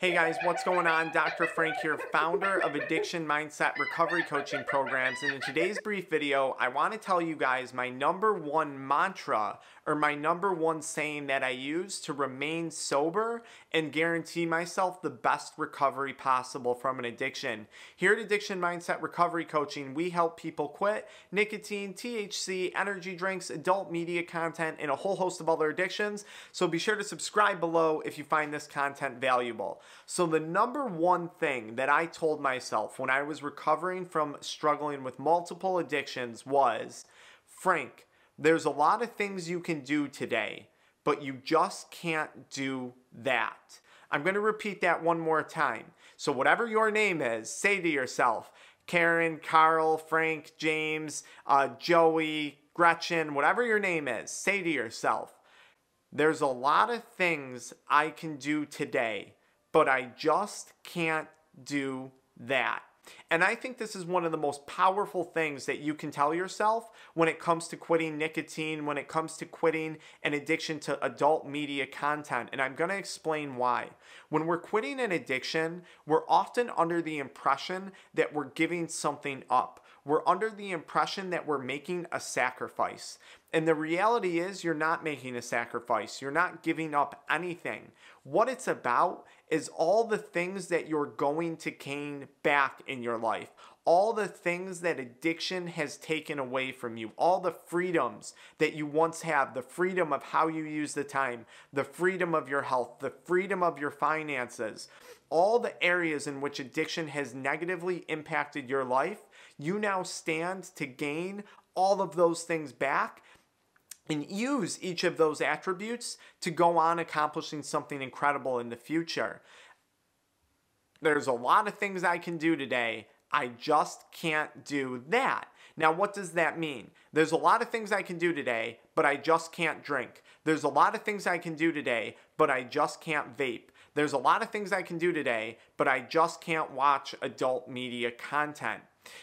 Hey guys, what's going on? Dr. Frank here, founder of Addiction Mindset Recovery Coaching Programs. And in today's brief video, I want to tell you guys my number one mantra or my number one saying that I use to remain sober and guarantee myself the best recovery possible from an addiction. Here at Addiction Mindset Recovery Coaching, we help people quit nicotine, THC, energy drinks, adult media content, and a whole host of other addictions. So be sure to subscribe below if you find this content valuable. So the number one thing that I told myself when I was recovering from struggling with multiple addictions was, Frank, there's a lot of things you can do today, but you just can't do that. I'm going to repeat that one more time. So whatever your name is, say to yourself, Karen, Carl, Frank, James, Joey, Gretchen, whatever your name is, say to yourself, there's a lot of things I can do today, but I just can't do that. And I think this is one of the most powerful things that you can tell yourself when it comes to quitting nicotine, when it comes to quitting an addiction to adult media content. And I'm going to explain why. When we're quitting an addiction, we're often under the impression that we're giving something up. We're under the impression that we're making a sacrifice. And the reality is you're not making a sacrifice. You're not giving up anything. What it's about is all the things that you're going to gain back in your life. All the things that addiction has taken away from you. All the freedoms that you once had. The freedom of how you use the time. The freedom of your health. The freedom of your finances. All the areas in which addiction has negatively impacted your life, you now stand to gain all of those things back and use each of those attributes to go on accomplishing something incredible in the future. There's a lot of things I can do today. I just can't do that. Now, what does that mean? There's a lot of things I can do today, but I just can't drink. There's a lot of things I can do today, but I just can't vape. There's a lot of things I can do today, but I just can't watch adult media content.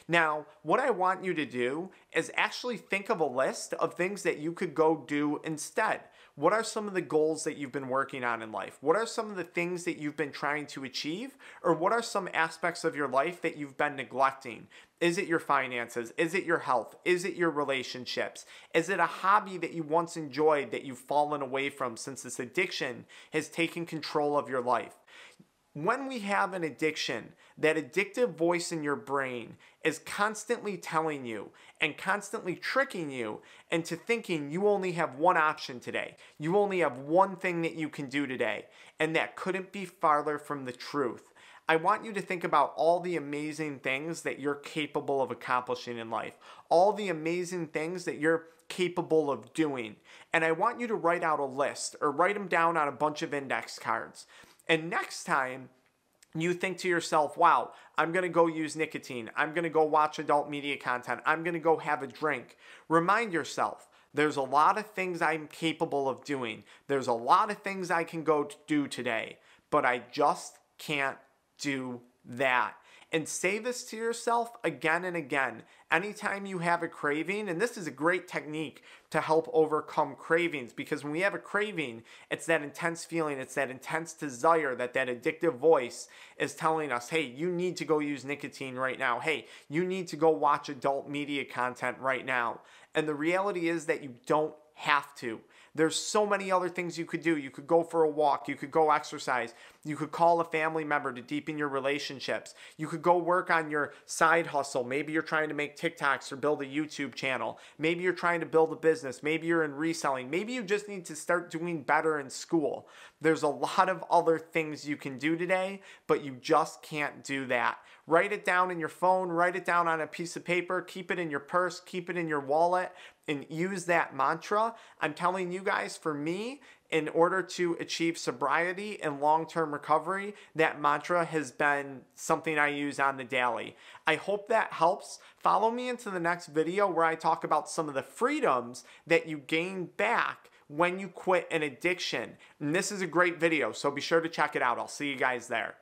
Now, what I want you to do is actually think of a list of things that you could go do instead. What are some of the goals that you've been working on in life? What are some of the things that you've been trying to achieve? Or what are some aspects of your life that you've been neglecting? Is it your finances? Is it your health? Is it your relationships? Is it a hobby that you once enjoyed that you've fallen away from since this addiction has taken control of your life? When we have an addiction, that addictive voice in your brain is constantly telling you and constantly tricking you into thinking you only have one option today. You only have one thing that you can do today, and that couldn't be farther from the truth. I want you to think about all the amazing things that you're capable of accomplishing in life, all the amazing things that you're capable of doing, and I want you to write out a list or write them down on a bunch of index cards. And next time you think to yourself, wow, I'm going to go use nicotine. I'm going to go watch adult media content. I'm going to go have a drink. Remind yourself, there's a lot of things I'm capable of doing. There's a lot of things I can go do today, but I just can't do that. And say this to yourself again and again. Anytime you have a craving, and this is a great technique to help overcome cravings, because when we have a craving, it's that intense feeling, it's that intense desire that addictive voice is telling us, hey, you need to go use nicotine right now. Hey, you need to go watch adult media content right now. And the reality is that you don't have to. There's so many other things you could do. You could go for a walk. You could go exercise. You could call a family member to deepen your relationships. You could go work on your side hustle. Maybe you're trying to make TikToks or build a YouTube channel. Maybe you're trying to build a business. Maybe you're in reselling. Maybe you just need to start doing better in school. There's a lot of other things you can do today, but you just can't do that. Write it down in your phone. Write it down on a piece of paper. Keep it in your purse. Keep it in your wallet. And use that mantra. I'm telling you guys, for me, in order to achieve sobriety and long-term recovery, that mantra has been something I use on the daily. I hope that helps. Follow me into the next video where I talk about some of the freedoms that you gain back when you quit an addiction. And this is a great video, so be sure to check it out. I'll see you guys there.